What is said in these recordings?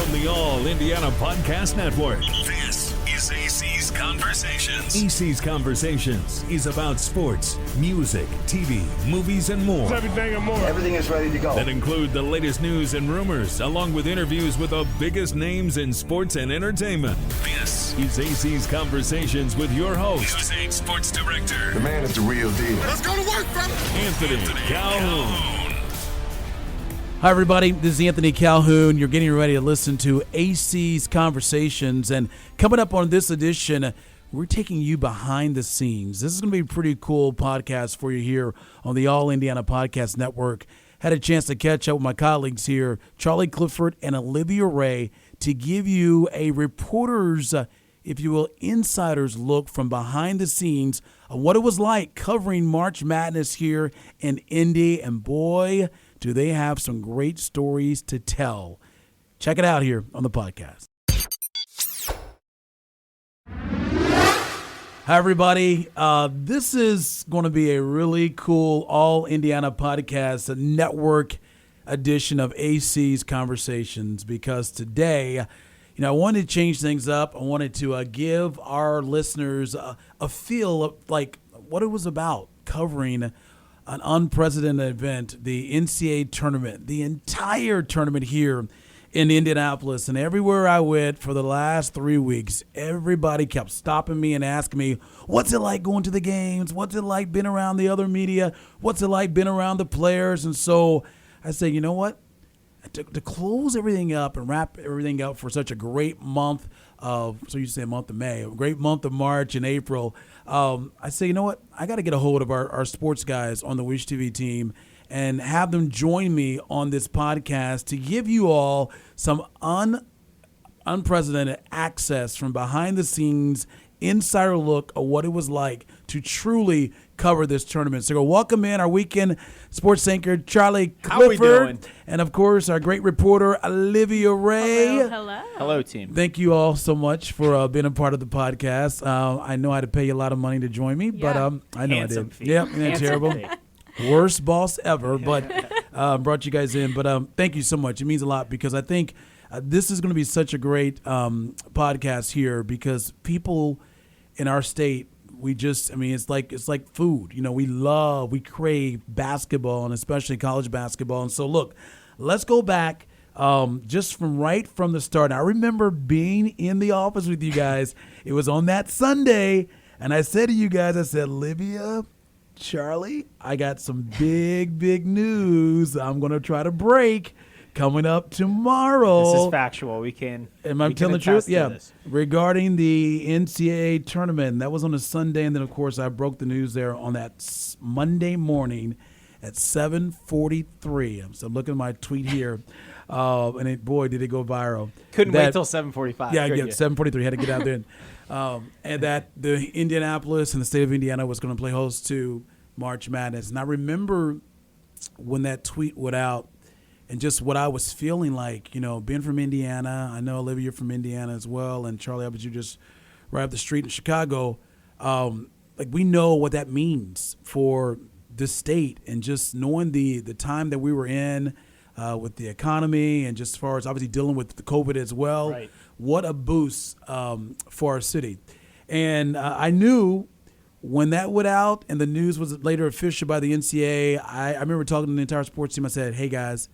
from the All Indiana Podcast Network. This is AC's Conversations. AC's Conversations is about sports, music, TV, movies, and more. Everything and more. Everything is ready to go. That include the latest news and rumors, along with interviews with the biggest names in sports and entertainment. This is AC's Conversations with your host, News 8 Sports Director. The man is the real deal. Let's go to work, brother. Anthony Calhoun. Hi, everybody. This is Anthony Calhoun. You're getting ready to listen to AC's Conversations. And coming up on this edition, we're taking you behind the scenes. This is going to be a pretty cool podcast for you here on the All Indiana Podcast Network. Had a chance to catch up with my colleagues here, Charlie Clifford and Olivia Ray, to give you a reporter's, if you will, insider's look from behind the scenes of what it was like covering March Madness here in Indy. And boy, do they have some great stories to tell. Check it out here on the podcast. Hi, everybody. This is going to be a really cool All Indiana Podcast Network edition of AC's Conversations, because today, I wanted to change things up. I wanted to give our listeners a feel of like what it was about covering an unprecedented event, the NCAA tournament, the entire tournament here in Indianapolis. And everywhere I went for the last 3 weeks, everybody kept stopping me and asking me, what's it like going to the games? What's it like being around the other media? What's it like being around the players? And so I said, you know what? To close everything up and wrap everything up for such a great month of, so you say month of May, a great month of March and April, I say, you know what? I got to get a hold of our sports guys on the Wish TV team and have them join me on this podcast to give you all some unprecedented access from behind the scenes, insider look of what it was like to truly cover this tournament. So welcome in our weekend sports anchor, Charlie Clifford. How we doing? And, of course, our great reporter, Olivia Ray. Hello. Hello, team. Thank you all so much for being a part of the podcast. I know I had to pay you a lot of money to join me, but I know Handsome I did. fee. Yep, Handsome terrible. fee. Worst boss ever, but brought you guys in. But thank you so much. It means a lot, because I think this is going to be such a great podcast here, because people in our state, it's like food. We crave basketball, and especially college basketball. And so, look, let's go back just from the start. I remember being in the office with you guys. It was on that Sunday, and I said to you guys, I said, Olivia, Charlie, I got some big news I'm going to try to break coming up tomorrow. This is factual. Am I telling the truth? Yeah. Regarding the NCAA tournament. That was on a Sunday, and then, of course, I broke the news there on that Monday morning at 7:43. So I'm looking at my tweet here, and boy, did it go viral. Couldn't wait till 7:45. Yeah, 7:43. Had to get out there. And that the Indianapolis and the state of Indiana was going to play host to March Madness. And I remember when that tweet went out, and just what I was feeling like, being from Indiana. I know, Olivia, you're from Indiana as well, and Charlie, you just right up the street in Chicago. We know what that means for the state, and just knowing the time that we were in with the economy, and just as far as obviously dealing with the COVID as well. Right. What a boost for our city. And I knew when that went out and the news was later official by the NCAA, I remember talking to the entire sports team. I said, hey, guys,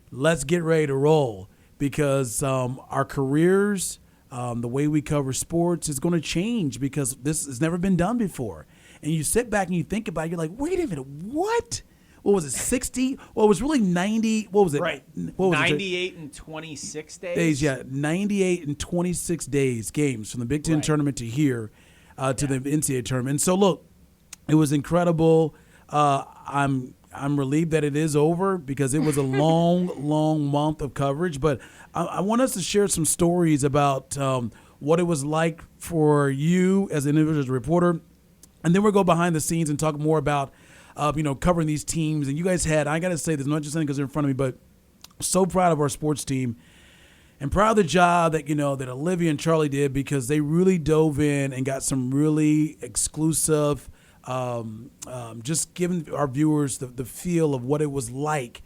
let's get ready to roll, because our careers, the way we cover sports is going to change, because this has never been done before. And you sit back and you think about it, you're like, wait a minute, what? What was it, 60? Well, it was really 90. What was it? Right. What was 98 and 26 days? Days, yeah. 98 and 26 days, games from the Big Ten tournament to here to the NCAA tournament. And so, look, it was incredible. I'm relieved that it is over, because it was a long month of coverage. But I want us to share some stories about what it was like for you as an individual reporter. And then we'll go behind the scenes and talk more about, covering these teams. And you guys had, I got to say this, not just saying because they're in front of me, but so proud of our sports team and proud of the job that, that Olivia and Charlie did, because they really dove in and got some really exclusive, just giving our viewers the feel of what it was like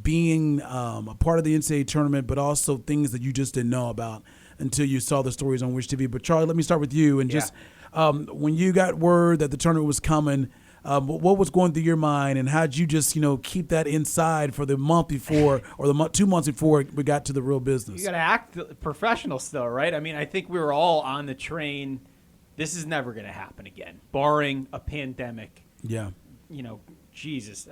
being a part of the NCAA tournament, but also things that you just didn't know about until you saw the stories on Wish TV. But Charlie, let me start with you. And just when you got word that the tournament was coming, what was going through your mind, and how'd you just keep that inside for the month before or the 2 months before we got to the real business? You got to act professional still, right? I mean, I think we were all on the train. This is never going to happen again, barring a pandemic. Yeah. Jesus.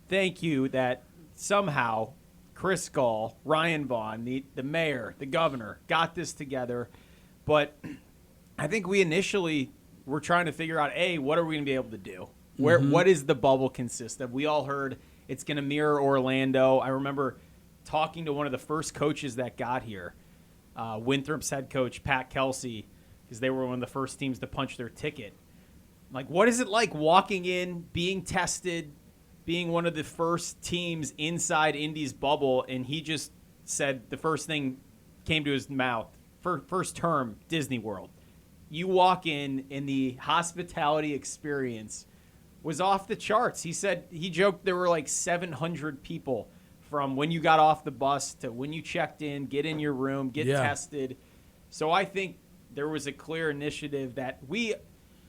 Thank you that somehow Chris Gall, Ryan Vaughn, the mayor, the governor got this together. But I think we initially were trying to figure out, what are we going to be able to do? What does the bubble consist of? We all heard it's going to mirror Orlando. I remember talking to one of the first coaches that got here, Winthrop's head coach, Pat Kelsey, because they were one of the first teams to punch their ticket. Like, what is it like walking in, being tested, being one of the first teams inside Indy's bubble? And he just said the first thing came to his mouth, first term, Disney World. You walk in, and the hospitality experience was off the charts. He joked there were like 700 people from when you got off the bus to when you checked in, get in your room, get tested. So I think there was a clear initiative that we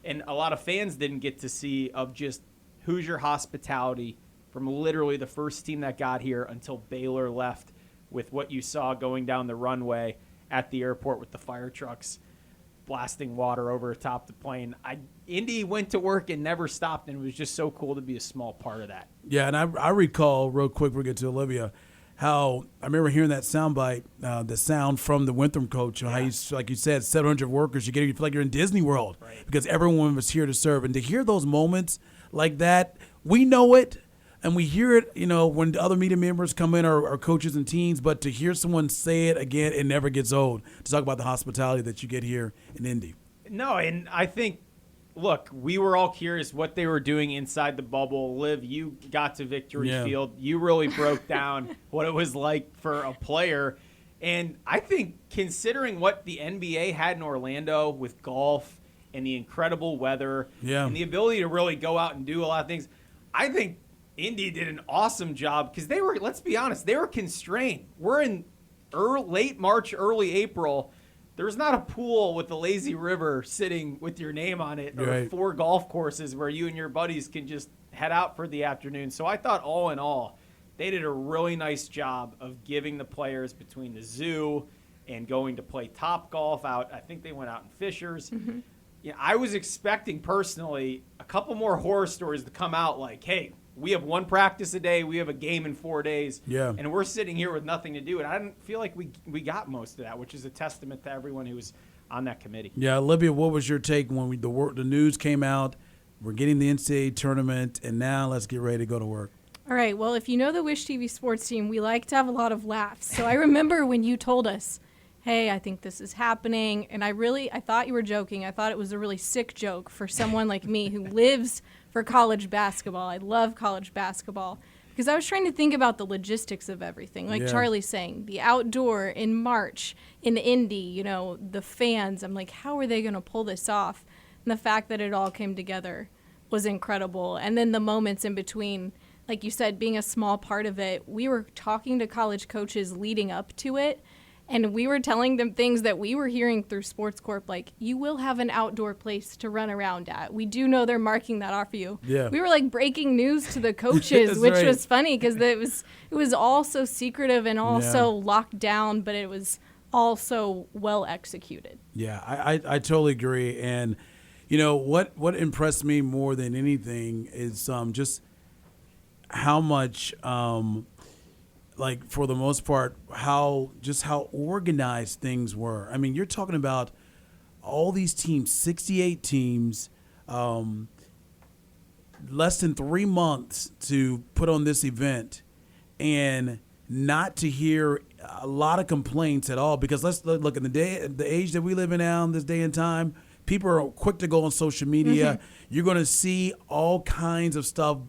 and a lot of fans didn't get to see of just Hoosier hospitality from literally the first team that got here until Baylor left, with what you saw going down the runway at the airport with the fire trucks blasting water over atop the plane. Indy went to work and never stopped, and it was just so cool to be a small part of that. Yeah, and I recall real quick before we get to Olivia, how I remember hearing that soundbite, the sound from the Winthrop coach, how you, like you said, 700 workers. You feel like you're in Disney World because everyone was here to serve. And to hear those moments like that, we know it. And we hear it, when the other media members come in or coaches and teams, but to hear someone say it again, it never gets old. To talk about the hospitality that you get here in Indy. No, and I think, look, we were all curious what they were doing inside the bubble. Liv, you got to Victory Field. You really broke down what it was like for a player. And I think considering what the NBA had in Orlando with golf and the incredible weather and the ability to really go out and do a lot of things, I think Indy did an awesome job because they were, let's be honest, they were constrained. We're in late March, early April. There's not a pool with the lazy river sitting with your name on it or 4 golf courses where you and your buddies can just head out for the afternoon. So I thought all in all, they did a really nice job of giving the players between the zoo and going to play Top Golf out. I think they went out in Fishers. Mm-hmm. I was expecting personally a couple more horror stories to come out like, hey, we have 1 practice a day. We have a game in 4 days. Yeah. And we're sitting here with nothing to do. And I didn't feel like we got most of that, which is a testament to everyone who was on that committee. Yeah, Olivia, what was your take when the news came out? We're getting the NCAA tournament, and now let's get ready to go to work. All right. Well, if you know the Wish TV sports team, we like to have a lot of laughs. So I remember when you told us, hey, I think this is happening. And I thought you were joking. I thought it was a really sick joke for someone like me who lives for college basketball. I love college basketball because I was trying to think about the logistics of everything. Like Charlie's saying, the outdoor in March in Indy, the fans. I'm like, how are they going to pull this off? And the fact that it all came together was incredible. And then the moments in between, like you said, being a small part of it, we were talking to college coaches leading up to it. And we were telling them things that we were hearing through Sports Corp, like, you will have an outdoor place to run around at. We do know they're marking that off for you. Yeah. We were like breaking news to the coaches, which was funny because it was all so secretive and all so locked down, but it was all so well executed. Yeah, I totally agree. And, what impressed me more than anything is just how much for the most part, how organized things were. I mean, you're talking about all these teams, 68 teams, less than 3 months to put on this event, and not to hear a lot of complaints at all. Because let's look at the age that we live in now, in this day and time. People are quick to go on social media. Mm-hmm. You're going to see all kinds of stuff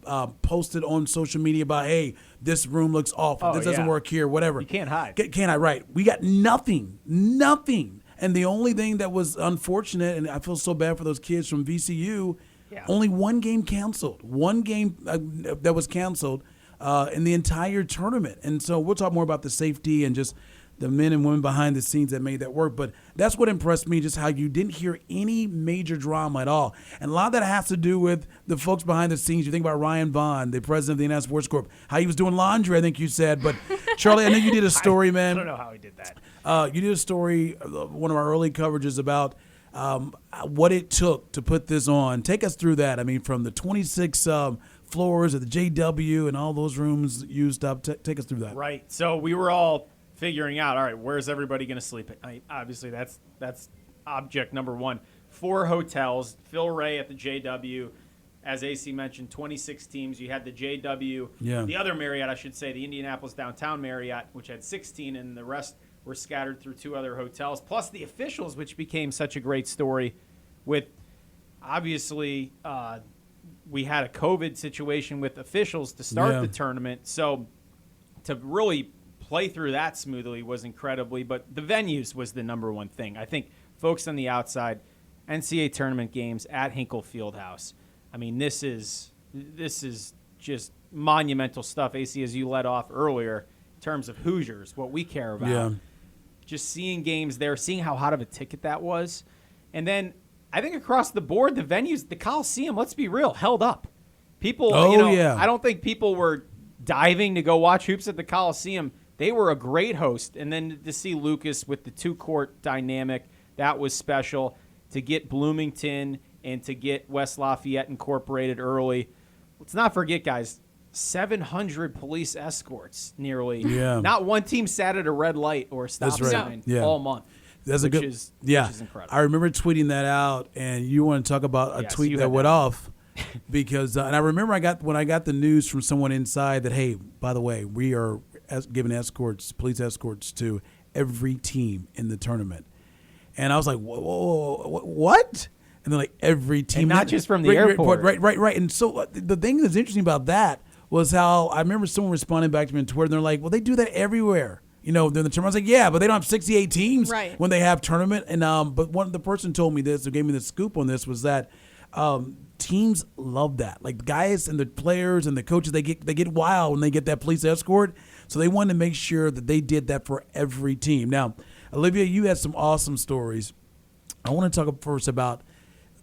posted on social media about, hey, this room looks awful. This doesn't work here, whatever. You can't hide. Can't hide, right. We got nothing. And the only thing that was unfortunate, and I feel so bad for those kids from VCU, only 1 game canceled. 1 game that was canceled in the entire tournament. And so we'll talk more about the safety and just the men and women behind the scenes that made that work. But that's what impressed me, just how you didn't hear any major drama at all. And a lot of that has to do with the folks behind the scenes. You think about Ryan Vaughn, the president of the Indiana Sports Corp, how he was doing laundry, I think you said. But, Charlie, I know you did a story, man. I don't know how he did that. You did a story, one of our early coverages about what it took to put this on. Take us through that. I mean, from the 26 floors of the JW and all those rooms used up. Take us through that. Right. So we were all figuring out, all right, where's everybody going to sleep at night? Obviously, that's object number one. 4 hotels. Phil Ray at the JW. As AC mentioned, 26 teams. You had the JW. Yeah. The other Marriott, I should say, the Indianapolis Downtown Marriott, which had 16, and the rest were scattered through 2 other hotels, plus the officials, which became such a great story with, obviously, we had a COVID situation with officials to start the tournament. So to really play through that smoothly was incredibly, but the venues was the number one thing. I think folks on the outside, NCAA tournament games at Hinkle Fieldhouse. I mean, this is just monumental stuff, AC, as you led off earlier, in terms of Hoosiers, what we care about. Yeah. Just seeing games there, seeing how hot of a ticket that was. And then I think across the board, the venues, the Coliseum, let's be real, held up. People, I don't think people were diving to go watch hoops at the Coliseum. They were a great host. And then to see Lucas with the 2-court dynamic, that was special. To get Bloomington and to get West Lafayette incorporated early. Let's not forget, guys, 700 police escorts nearly. Yeah. Not one team sat at a red light or a stop sign all month. That's which is incredible. I remember tweeting that out, and you want to talk about a tweet that went off because, and I remember when I got the news from someone inside that, hey, by the way, we are giving police escorts to every team in the tournament, and I was like, whoa, what? And they're like, every team, and not just from the airport, right. And so the thing that's interesting about that was how I remember someone responding back to me on Twitter, and they're like, well, they do that everywhere. During the tournament. I was like, yeah, but they don't have 68 teams when they have tournament. And but the person told me this, who gave me the scoop on this, was that teams love that. Like the guys and the players and the coaches, they get wild when they get that police escort. So they wanted to make sure that they did that for every team. Now, Olivia, you had some awesome stories. I want to talk first about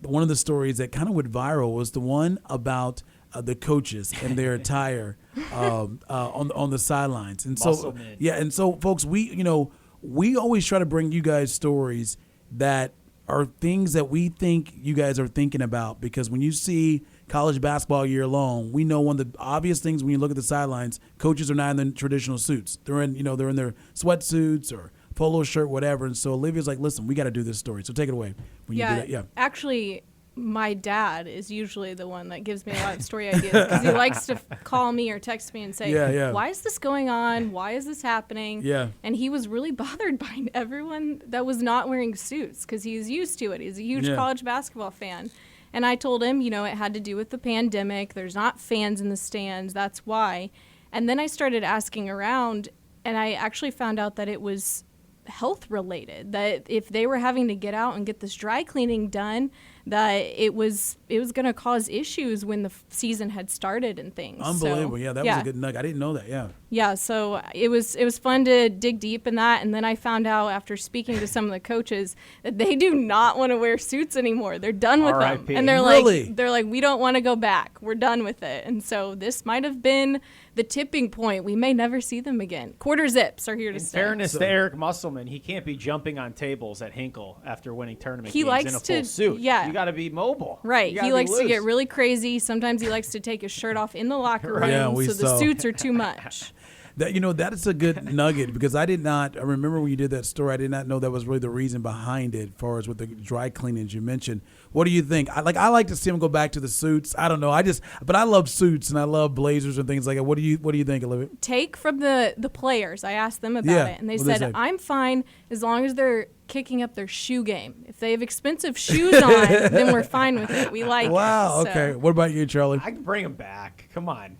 one of the stories that kind of went viral was the one about the coaches and their attire on the sidelines. And so, and so, folks, we always try to bring you guys stories that are things that we think you guys are thinking about, because when you see college basketball year long, we know one of the obvious things when you look at the sidelines, coaches are not in the traditional suits. They're in their sweatsuits or polo shirt, whatever. And so Olivia's like, listen, we got to do this story. So take it away when you do that. Yeah. Actually, my dad is usually the one that gives me a lot of story ideas, because he likes to call me or text me and say, why is this going on? Why is this happening? Yeah. And he was really bothered by everyone that was not wearing suits, because he's used to it. He's a huge college basketball fan. And I told him, it had to do with the pandemic. There's not fans in the stands. That's why. And then I started asking around, and I actually found out that it was health related, that if they were having to get out and get this dry cleaning done, that it was going to cause issues when the season had started and things. Unbelievable. So, that was a good nugget. I didn't know that. Yeah, so it was fun to dig deep in that, and then I found out after speaking to some of the coaches that they do not want to wear suits anymore. They're done with them. And they're like, we don't want to go back. We're done with it. And so this might have been the tipping point. We may never see them again. Quarter zips are here to stay. In fairness to Eric Musselman, he can't be jumping on tables at Hinkle after winning tournament games likes in a full suit. Yeah. You got to be mobile. Right. He likes to get really crazy. Sometimes he likes to take his shirt off in the locker room, so the suits are too much. That is a good nugget, because I remember when you did that story, I did not know that was really the reason behind it, as far as with the dry cleaning you mentioned. What do you think? I like to see him go back to the suits. I don't know. But I love suits and I love blazers and things like that. What do you think, Olivia? Take from the players. I asked them about it, and they said, I'm fine as long as they're kicking up their shoe game. If they have expensive shoes on, then we're fine with it. We like it. Wow. Okay. What about you, Charlie? I can bring them back. Come on.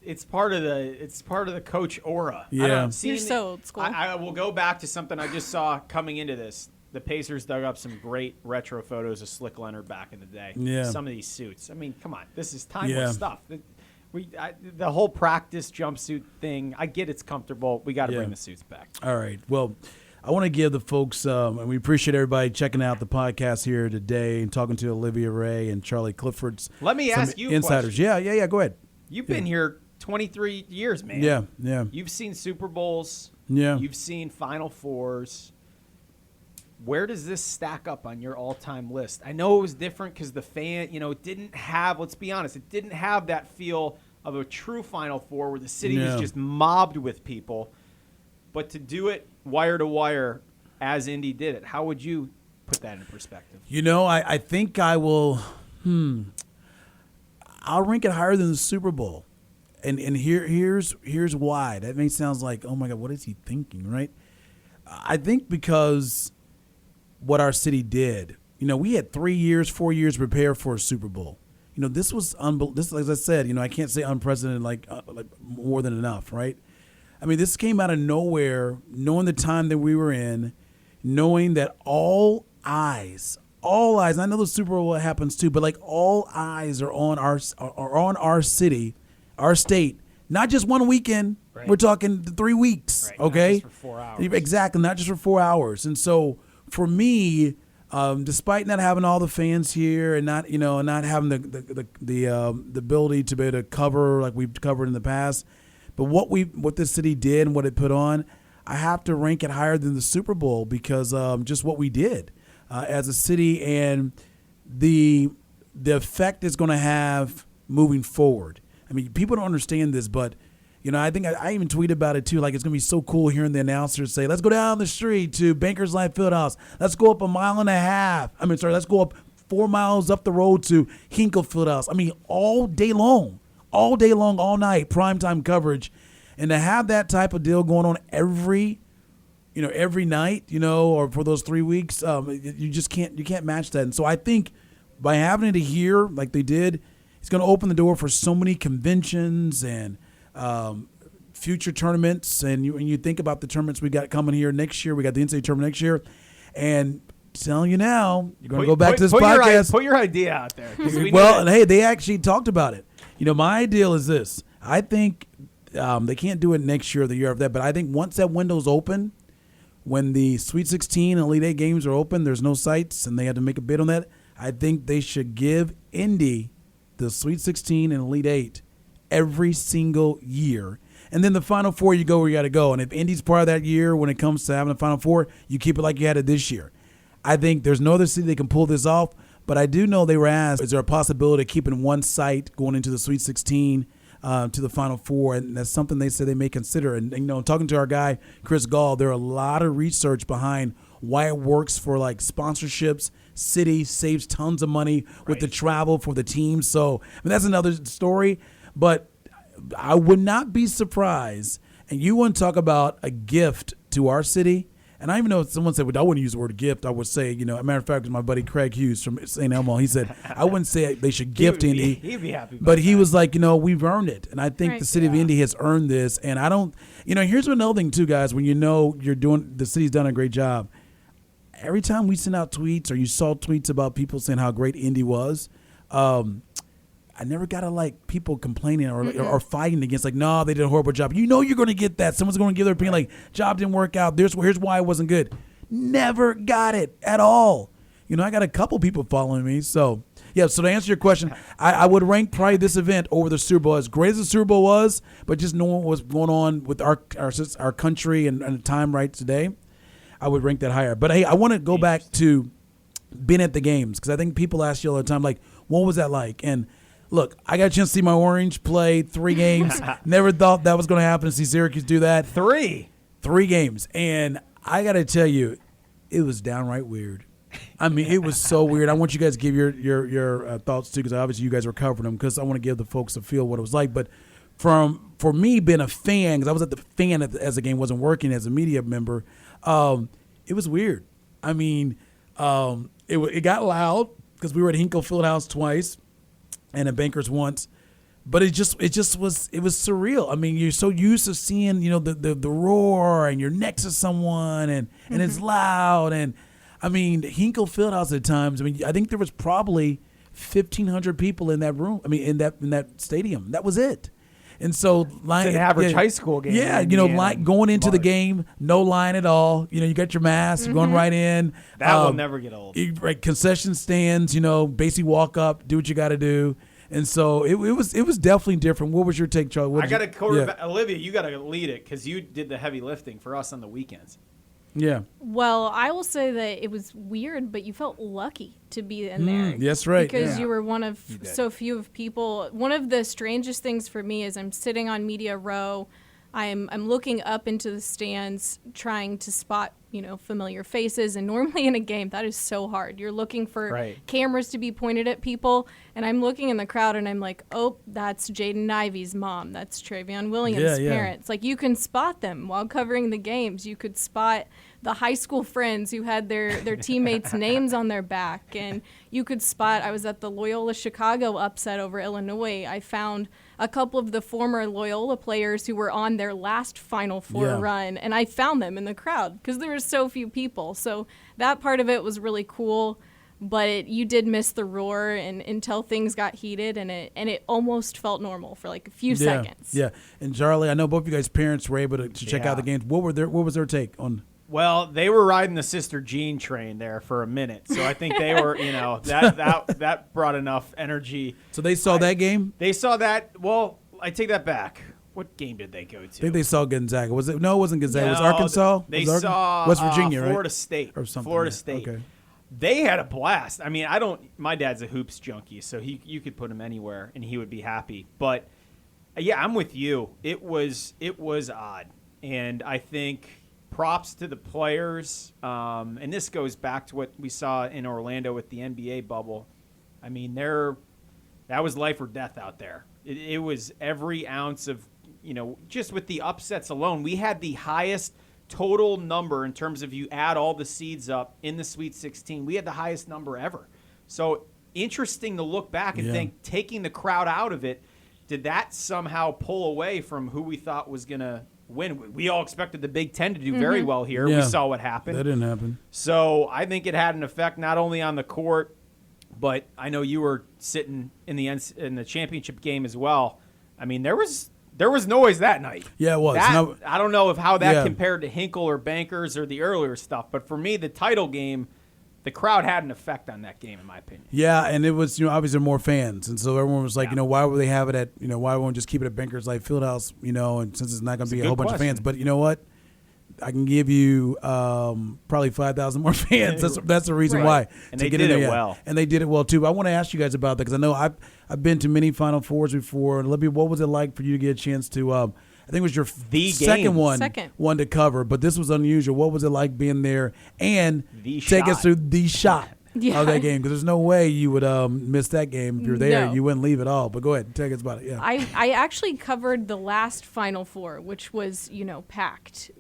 It's part of the coach aura. Yeah. You're so old school. I will go back to something I just saw coming into this. The Pacers dug up some great retro photos of Slick Leonard back in the day. Yeah. Some of these suits. I mean, come on. This is timeless stuff. The whole practice jumpsuit thing, I get it's comfortable. We got to bring the suits back. All right. Well, I want to give the folks, and we appreciate everybody checking out the podcast here today and talking to Olivia Ray and Charlie Clifford's. Let me ask you insiders. questions. Yeah. Go ahead. You've been here 23 years, man. Yeah. You've seen Super Bowls. Yeah. You've seen Final Fours. Where does this stack up on your all-time list? I know it was different because the fan, it didn't have, let's be honest, it didn't have that feel of a true Final Four where the city was just mobbed with people. But to do it wire to wire as Indy did it, how would you put that in perspective? I think I will. I'll rank it higher than the Super Bowl, and here's why. That may sound like, oh my God, what is he thinking, right? I think because what our city did. We had 3 years, 4 years to prepare for a Super Bowl. This was this, as I said, I can't say unprecedented like more than enough, right? I mean, this came out of nowhere, knowing the time that we were in, knowing that all eyes, I know the Super Bowl happens too, but like all eyes are on our city, our state, not just one weekend. Right. We're talking 3 weeks, right, okay? Not just for 4 hours. Exactly, not just for 4 hours. And so for me, despite not having all the fans here and not having the ability to be able to cover like we've covered in the past, but what this city did and what it put on, I have to rank it higher than the Super Bowl because just what we did as a city and the effect it's going to have moving forward. I mean, people don't understand this, but I think I even tweeted about it too. Like, it's going to be so cool hearing the announcers say, let's go down the street to Bankers Life Fieldhouse. Let's go up 1.5 miles. Let's go up 4 miles up the road to Hinkle Fieldhouse. I mean, all day long, all night, primetime coverage. And to have that type of deal going on every night, or for those 3 weeks, you can't match that. And so I think by having it here like they did, it's going to open the door for so many conventions and future tournaments. And you think about the tournaments we got coming here next year. We got the NCAA tournament next year. And telling you now, you're going to go back to this podcast. Put your idea out there. Hey, they actually talked about it. My ideal is this. I think they can't do it next year or the year after that, but I think once that window's open, when the Sweet 16 and Elite 8 games are open, there's no sites, and they had to make a bid on that, I think they should give Indy the Sweet 16 and Elite 8 every single year. And then the Final Four, you go where you got to go. And if Indy's part of that year when it comes to having a Final Four, you keep it like you had it this year. I think there's no other city that can pull this off, but I do know they were asked, is there a possibility of keeping one site going into the Sweet 16 to the Final Four? And that's something they said they may consider. And talking to our guy, Chris Gall, there are a lot of research behind why it works for like sponsorships. City saves tons of money with the travel for the team. So that's another story. But I would not be surprised. And you want to talk about a gift to our city. And I even know someone said, well, I wouldn't use the word gift. I would say, a matter of fact, my buddy Craig Hughes from St. Elmo, he said, I wouldn't say they should gift Indy. He'd be happy about but he that. was like, we've earned it. And I think the city of Indy has earned this. And I don't, here's another thing too, guys, when the city's done a great job. Every time we send out tweets or you saw tweets about people saying how great Indy was, I never got to people complaining or fighting against no, they did a horrible job. You're going to get that. Someone's going to give their opinion job didn't work out. Here's why it wasn't good. Never got it at all. I got a couple people following me. So, yeah, so to answer your question, I would rank probably this event over the Super Bowl. As great as the Super Bowl was, but just knowing what's going on with our country and the time right today, I would rank that higher. But, hey, I want to go back to being at the games because I think people ask you all the time, what was that like? And look, I got a chance to see my Orange play 3 games. Never thought that was going to happen to see Syracuse do that. 3 games. And I got to tell you, it was downright weird. I mean, it was so weird. I want you guys to give your thoughts, too, because obviously you guys were covering them because I want to give the folks a feel what it was like. But for me being a fan, because I was at the fan as the game wasn't working as a media member, it was weird. I mean, it got loud because we were at Hinkle Fieldhouse twice and at Bankers once, but it was surreal. I mean, you're so used to seeing the roar and you're next to someone and it's loud and I mean Hinkle Fieldhouse at times. I mean, I think there was probably 1,500 people in that room. I mean, in that stadium. That was it. And so, It's an average high school game. Yeah, in going into the March. game, no line at all. You got your mask, you're going right in. That will never get old. Right, concession stands. Basically walk up, do what you got to do. And so it was definitely different. What was your take, Charlie? I got to quarterback. Olivia, you got to lead it because you did the heavy lifting for us on the weekends. Yeah. Well, I will say that it was weird, but you felt lucky to be in there. That's right. Because Yeah. you were one of so few of people. One of the strangest things for me is I'm sitting on media row. I'm looking up into the stands trying to spot, familiar faces. And normally in a game, that is so hard. You're looking for cameras to be pointed at people. And I'm looking in the crowd and I'm like, oh, that's Jaden Ivey's mom. That's Travion Williams' parents. Like, you can spot them while covering the games. You could spot the high school friends who had their teammates' names on their back. And you could spot, I was at the Loyola Chicago upset over Illinois. I found a couple of the former Loyola players who were on their last Final Four run, and I found them in the crowd because there were so few people. So that part of it was really cool, but you did miss the roar and until things got heated, and it almost felt normal for like a few seconds. Yeah, and Charlie, I know both of you guys' parents were able to check out the games. What was their take on? Well, they were riding the Sister Jean train there for a minute, so I think they were, that brought enough energy. So they saw that game? They saw that. Well, I take that back. What game did they go to? I think they saw Gonzaga. Was it? No, it wasn't Gonzaga. No, it was Arkansas. They saw West Virginia, right? Florida State or something. Florida yeah. State. Okay. They had a blast. I mean, my dad's a hoops junkie, so you could put him anywhere and he would be happy. But yeah, I'm with you. It was odd, and I think props to the players. And this goes back to what we saw in Orlando with the NBA bubble. I mean, that was life or death out there. It was every ounce of, just with the upsets alone, we had the highest total number in terms of you add all the seeds up in the Sweet 16. We had the highest number ever. So interesting to look back and think, taking the crowd out of it, did that somehow pull away from who we thought was going to win? We all expected the Big Ten to do very well here. Yeah. We saw what happened. That didn't happen. So I think it had an effect not only on the court, but I know you were sitting in the championship game as well. I mean, there was noise that night. Yeah, it was. I don't know how that compared to Hinkle or Bankers or the earlier stuff, but for me, the title game, the crowd had an effect on that game, in my opinion. Yeah, and it was, obviously more fans, and so everyone was like, why would they have it at, why won't just keep it at Bankers Life Fieldhouse, and since it's not going to be a whole bunch of fans, but you know what? I can give you probably 5,000 more fans. That's the reason why. And they did it well. And they did it well too. But I want to ask you guys about that because I know I've been to many Final Fours before. Olivia, what was it like for you to get a chance to? I think it was your second one to cover, but this was unusual. What was it like being there and take us through the shot of that game? Because there's no way you would miss that game if you're there. No. You wouldn't leave at all. But go ahead, tell us about it. Yeah, I actually covered the last Final Four, which was packed.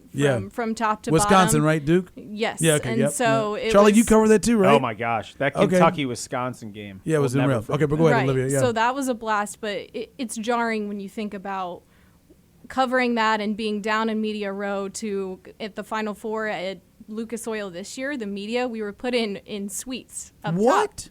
From top to Wisconsin, bottom. right, Duke? Yes. Yeah, okay, and so it Charlie, was, you covered that too, right? Oh my gosh, that Kentucky-Wisconsin game. Yeah, it was unreal. Okay, but go ahead, Olivia. Yeah. So that was a blast, but it's jarring when you think about covering that and being down in media row at the Final Four at Lucas Oil this year. The media, we were put in suites up top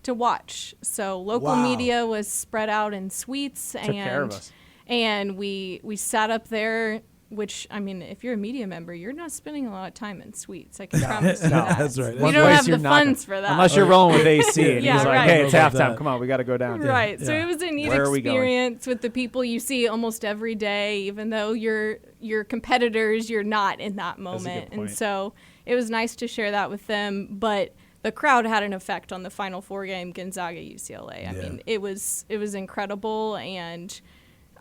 to watch. So local media was spread out in suites, Took care of us. And we sat up there. Which, I mean, if you're a media member, you're not spending a lot of time in suites. I can promise you that. That's right. We don't have the funds for that. Unless you're rolling with AC and Yeah, he's like, right. hey, it's halftime. Come on, we got to go down. Right. Yeah. So it was a neat experience with the people you see almost every day, even though you're competitors, you're not in that moment. And so it was nice to share that with them. But the crowd had an effect on the Final Four game, Gonzaga UCLA. I mean, it was incredible, and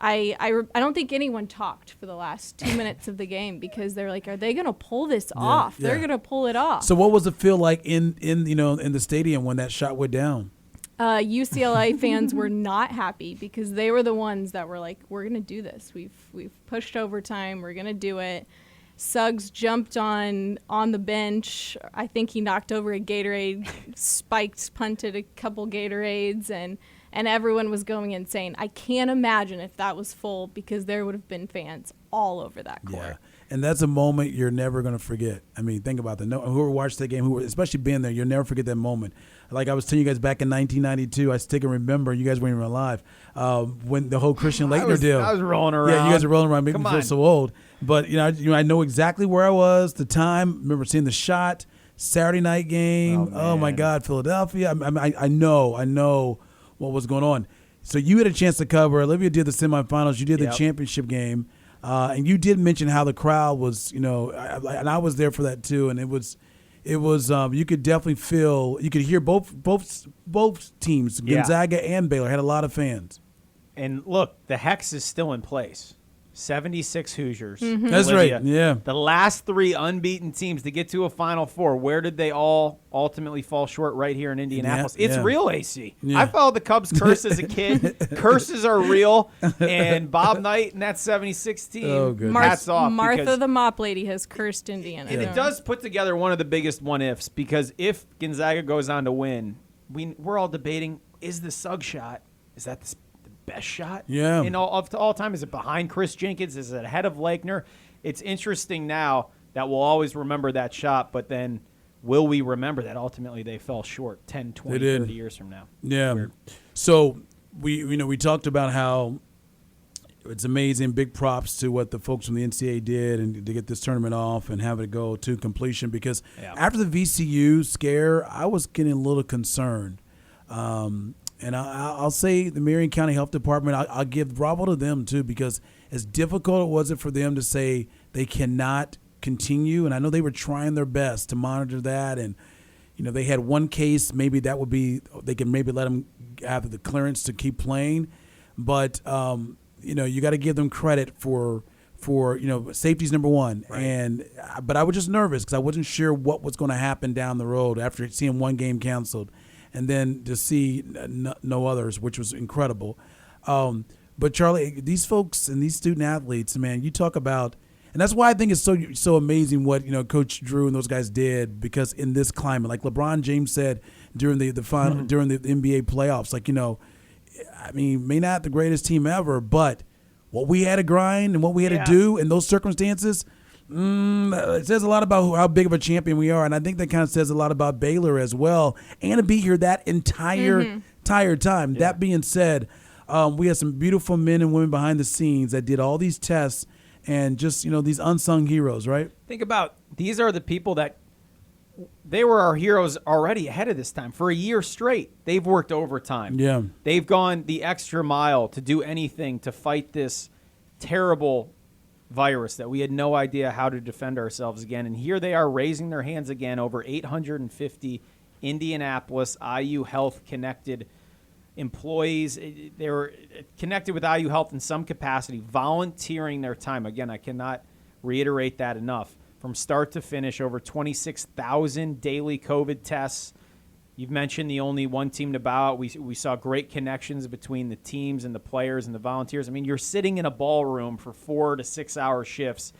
I don't think anyone talked for the last 2 minutes of the game because they're like, are they going to pull this off? They're going to pull it off. So what was it feel like in the stadium when that shot went down? UCLA fans were not happy because they were the ones that were like, we're going to do this. We've pushed overtime. We're going to do it. Suggs jumped on the bench. I think he knocked over a Gatorade, punted a couple Gatorades, and and everyone was going insane. I can't imagine if that was full, because there would have been fans all over that court. Yeah. And that's a moment you're never going to forget. I mean, think about that. Whoever watched that game, especially being there, you'll never forget that moment. Like I was telling you guys back in 1992, I still can remember, you guys weren't even alive, when the whole Christian Laettner deal. I was rolling around. Yeah, you guys are rolling around, making me Come feel on. so old. But, I know exactly where I was, the time. Remember seeing the shot, Saturday night game. Oh my God, Philadelphia. I know what was going on. So you had a chance to cover. Olivia did the semifinals. You did the championship game. And you did mention how the crowd was, and I was there for that too. And it was you could definitely feel, you could hear both teams, Gonzaga and Baylor, had a lot of fans. And look, the hex is still in place. 76 Hoosiers. That's Olivia, right. Yeah. The last 3 unbeaten teams to get to a Final Four, where did they all ultimately fall short? Right here in Indianapolis. It's real, AC. Yeah. I followed the Cubs curse as a kid. Curses are real. And Bob Knight and that 76 team, Oh, good. hats off. Martha because- the mop lady has cursed Indiana. And it does put together one of the biggest what-ifs, because if Gonzaga goes on to win, we're all debating, is the Sugg shot, is that the best shot in all time? Is it behind Chris Jenkins? Is it ahead of Laettner? It's interesting now that we'll always remember that shot, but then will we remember that ultimately they fell short 10, 20, 30 years from now? Yeah. Weird. So we talked about how it's amazing, big props to what the folks from the NCAA did and to get this tournament off and have it go to completion, because after the VCU scare, I was getting a little concerned. And I'll say the Marion County Health Department, I'll give bravo to them too, because as difficult it was for them to say they cannot continue, and I know they were trying their best to monitor that, and they had one case, maybe that would be, they can maybe let them have the clearance to keep playing, but you got to give them credit for safety's number one. Right. But I was just nervous because I wasn't sure what was going to happen down the road after seeing one game canceled, and then to see no others, which was incredible. But Charlie, these folks and these student athletes, man, you talk about, and that's why I think it's so amazing what Coach Drew and those guys did, because in this climate, like LeBron James said during the final during the NBA playoffs, may not the greatest team ever, but what we had to grind and what we had to do in those circumstances. It says a lot about how big of a champion we are, and I think that kind of says a lot about Baylor as well, and to be here that entire time. Yeah. That being said, we had some beautiful men and women behind the scenes that did all these tests, and just these unsung heroes, right? Think about, these are the people that they were our heroes already ahead of this time. For a year straight, they've worked overtime. Yeah, they've gone the extra mile to do anything to fight this terrible virus that we had no idea how to defend ourselves again. And here they are raising their hands again. Over 850 Indianapolis IU Health connected employees. They were connected with IU Health in some capacity, volunteering their time. Again, I cannot reiterate that enough. From start to finish, over 26,000 daily COVID tests. You've mentioned the only one team to bow out. We saw great connections between the teams and the players and the volunteers. I mean, you're sitting in a ballroom for 4 to 6 hour shifts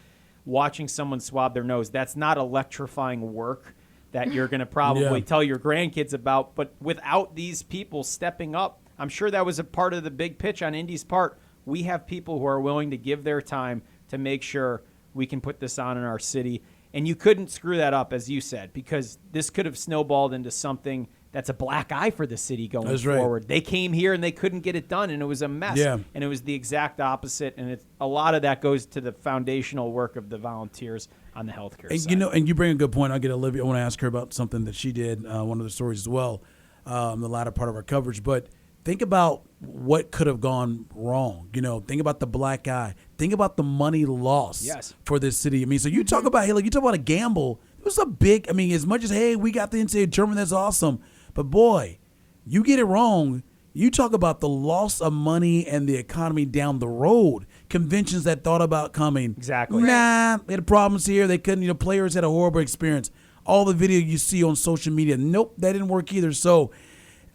watching someone swab their nose. That's not electrifying work that you're going to probably tell your grandkids about. But without these people stepping up, I'm sure that was a part of the big pitch on Indy's part. We have people who are willing to give their time to make sure we can put this on in our city. And you couldn't screw that up, as you said, because this could have snowballed into something that's a black eye for the city going forward. Right. They came here and they couldn't get it done, and it was a mess. Yeah. And it was the exact opposite, and a lot of that goes to the foundational work of the volunteers on the healthcare side. And you bring a good point. I'll get Olivia. I want to ask her about something that she did, one of the stories as well, the latter part of our coverage. But think about what could have gone wrong. Think about the black eye. Think about the money lost for this city. I mean, so you talk about, you talk about a gamble. It was a big, as much as, hey, we got the NCAA tournament, that's awesome. But boy, you get it wrong. You talk about the loss of money and the economy down the road. Conventions that thought about coming. Exactly. Nah, they had problems here. They couldn't, players had a horrible experience. All the video you see on social media, nope, that didn't work either. So,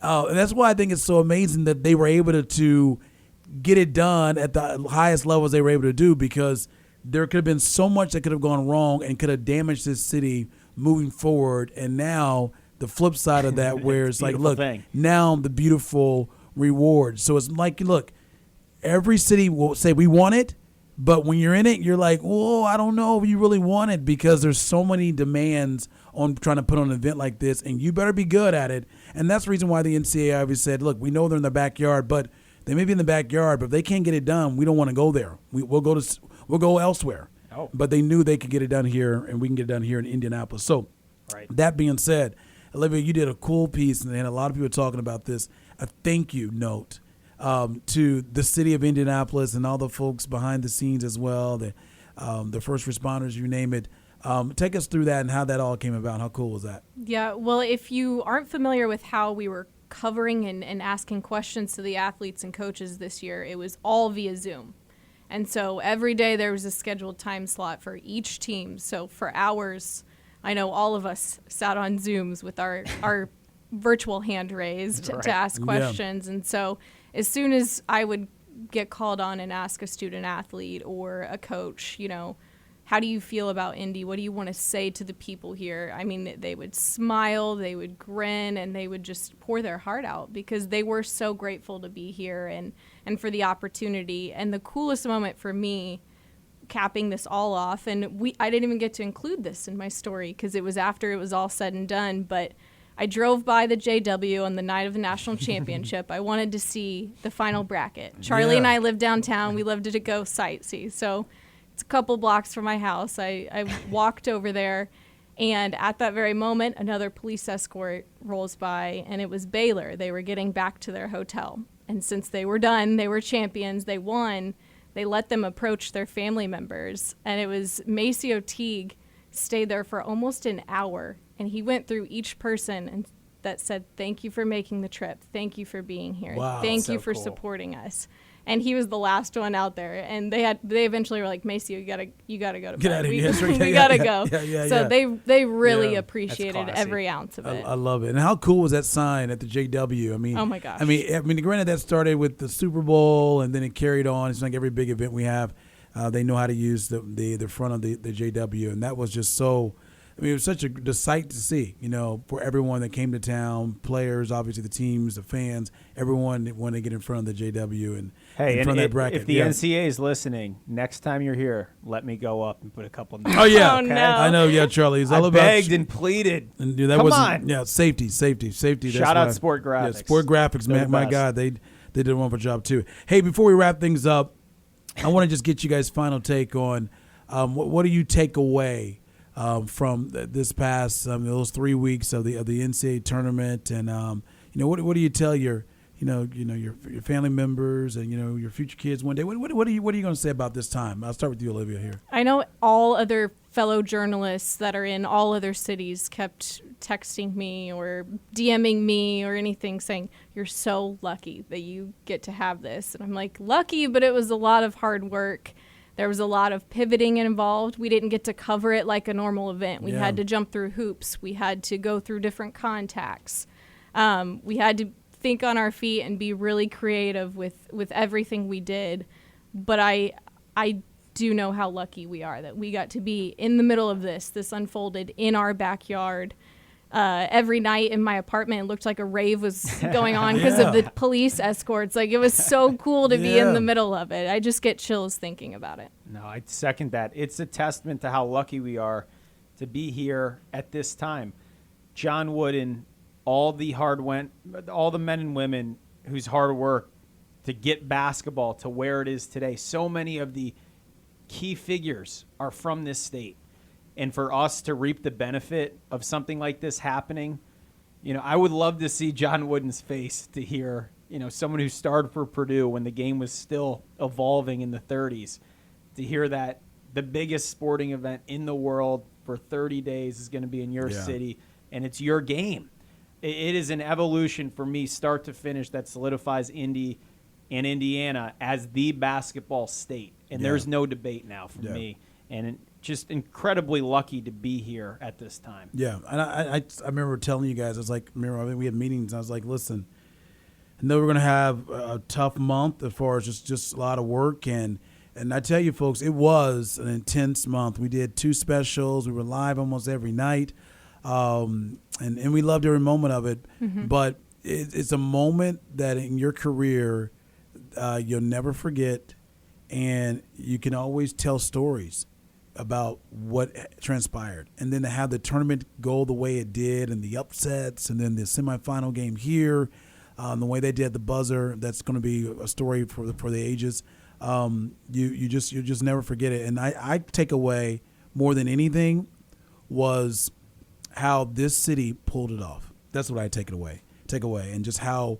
and that's why I think it's so amazing that they were able to get it done at the highest levels they were able to do, because there could have been so much that could have gone wrong and could have damaged this city moving forward. And now the flip side of that, where it's like, look, now the beautiful rewards. So it's like, look, every city will say we want it, but when you're in it, you're like, whoa, I don't know if you really want it, because there's so many demands on trying to put on an event like this, and you better be good at it. And that's the reason why the NCAA always said, look, we know they're in the backyard, but they may be in the backyard, but if they can't get it done, we don't want to go there. We'll go elsewhere. Oh. But they knew they could get it done here, and we can get it done here in Indianapolis. So that being said, Olivia, you did a cool piece, and a lot of people talking about this, a thank you note to the city of Indianapolis and all the folks behind the scenes as well, the first responders, you name it. Take us through that and how that all came about. How cool was that? Yeah, well, if you aren't familiar with how we were covering and asking questions to the athletes and coaches this year, it was all via Zoom. And so every day there was a scheduled time slot for each team. So for hours, I know all of us sat on Zooms with our virtual hand raised to ask questions. And so as soon as I would get called on and ask a student athlete or a coach, you know, how do you feel about Indy? What do you want to say to the people here? I mean, they would smile, they would grin, and they would just pour their heart out because they were so grateful to be here and for the opportunity. And the coolest moment for me, capping this all off, and I didn't even get to include this in my story because it was after it was all said and done, but I drove by the JW on the night of the national championship. I wanted to see the final bracket. Charlie and I live downtown. We loved to go sightsee. So it's a couple blocks from my house. I walked over there, and at that very moment, another police escort rolls by, and it was Baylor. They were getting back to their hotel. And since they were done, they were champions, they won, they let them approach their family members. And it was Maceo Teague stayed there for almost an hour, and he went through each person and that said, thank you for making the trip. Thank you for being here. Wow. Thank you for cool. supporting us. And he was the last one out there. And they eventually were like, Maceo, you gotta go to Get bed. out of here. We gotta go. So they really Yeah. appreciated That's classy. every ounce of it. I love it. And how cool was that sign at the JW? I mean, Oh my gosh. I mean, granted, that started with the Super Bowl, and then it carried on. It's like every big event we have, they know how to use the front of the JW, and that was just so. I mean, it was such a sight to see, you know, for everyone that came to town, players, obviously the teams, the fans, everyone that wanted to get in front of the JW and Hey, in front of that bracket. if the NCAA is listening, next time you're here, let me go up and put a couple. Oh yeah, Oh, no. I know. Yeah, Charlie, it's all I about begged and pleaded. and that Come wasn't, on. Yeah, safety. That's Shout out why- Sport Graphics. Yeah, Sport Graphics, They're man. the My best. God, they did a wonderful job too. Hey, before we wrap things up, I want to just get you guys' final take on what do you take away from this past those 3 weeks of the NCAA tournament, and you know what do you tell your your family members and your future kids one day? What are you going to say about this time? I'll start with you, Olivia, here. I know all other fellow journalists that are in all other cities kept texting me or DMing me or anything saying, you're so lucky that you get to have this. And I'm like, lucky, but it was a lot of hard work. There was a lot of pivoting involved. We didn't get to cover it like a normal event. We had to jump through hoops. We had to go through different contacts. We had to think on our feet and be really creative with everything we did. But I do know how lucky we are that we got to be in the middle of this. This unfolded in our backyard. Every night in my apartment, it looked like a rave was going on because of the police escorts. Like, it was so cool to be in the middle of it. I just get chills thinking about it. No, I second that. It's a testament to how lucky we are to be here at this time. John Wooden, all the men and women whose hard work to get basketball to where it is today. So many of the key figures are from this state. And for us to reap the benefit of something like this happening, I would love to see John Wooden's face to hear, someone who started for Purdue when the game was still evolving in the 30s, to hear that the biggest sporting event in the world for 30 days is going to be in your city, and it's your game. It is an evolution for me, start to finish, that solidifies Indy and Indiana as the basketball state. And there's no debate now for me. And just incredibly lucky to be here at this time. Yeah, and I remember telling you guys, I was like, we had meetings, and I was like, listen, I know we're going to have a tough month as far as just a lot of work, and I tell you, folks, it was an intense month. We did 2 specials. We were live almost every night, and we loved every moment of it. Mm-hmm. But it's a moment that in your career you'll never forget, and you can always tell stories about what transpired. And then to have the tournament go the way it did, and the upsets, and then the semifinal game here, the way they did the buzzer, that's going to be a story for the ages. You just never forget it. And I take away more than anything was how this city pulled it off. That's what I take away, and just how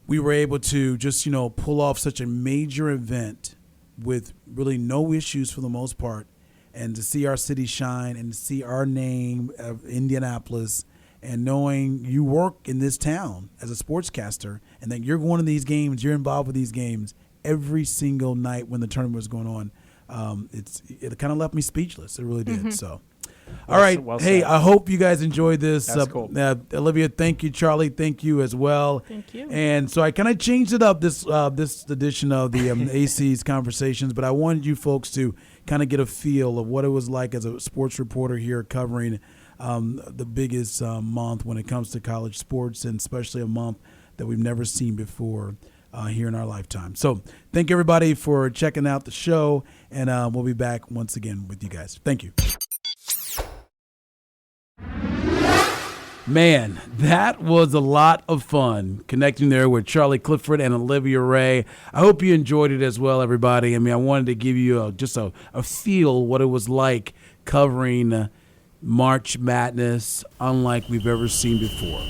we were able to just pull off such a major event with really no issues for the most part, and to see our city shine and to see our name of Indianapolis, and knowing you work in this town as a sportscaster and that you're going to these games, you're involved with these games every single night when the tournament was going on. It kind of left me speechless. It really did. So, all right. Well hey, said. I hope you guys enjoyed this. That's cool. Olivia, thank you. Charlie, thank you as well. Thank you. And so I kind of changed it up this edition of the AC's Conversations, but I wanted you folks to kind of get a feel of what it was like as a sports reporter here covering the biggest month when it comes to college sports, and especially a month that we've never seen before here in our lifetime. So thank everybody for checking out the show, and we'll be back once again with you guys. Thank you. Man, that was a lot of fun connecting there with Charlie Clifford and Olivia Ray. I hope you enjoyed it as well, everybody. I mean, I wanted to give you just a feel what it was like covering March Madness, unlike we've ever seen before.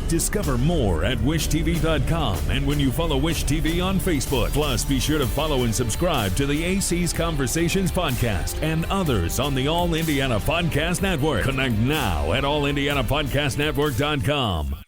Discover more at wishtv.com and when you follow Wish TV on Facebook. Plus, be sure to follow and subscribe to the AC's Conversations podcast and others on the All Indiana Podcast Network. Connect now at allindianapodcastnetwork.com.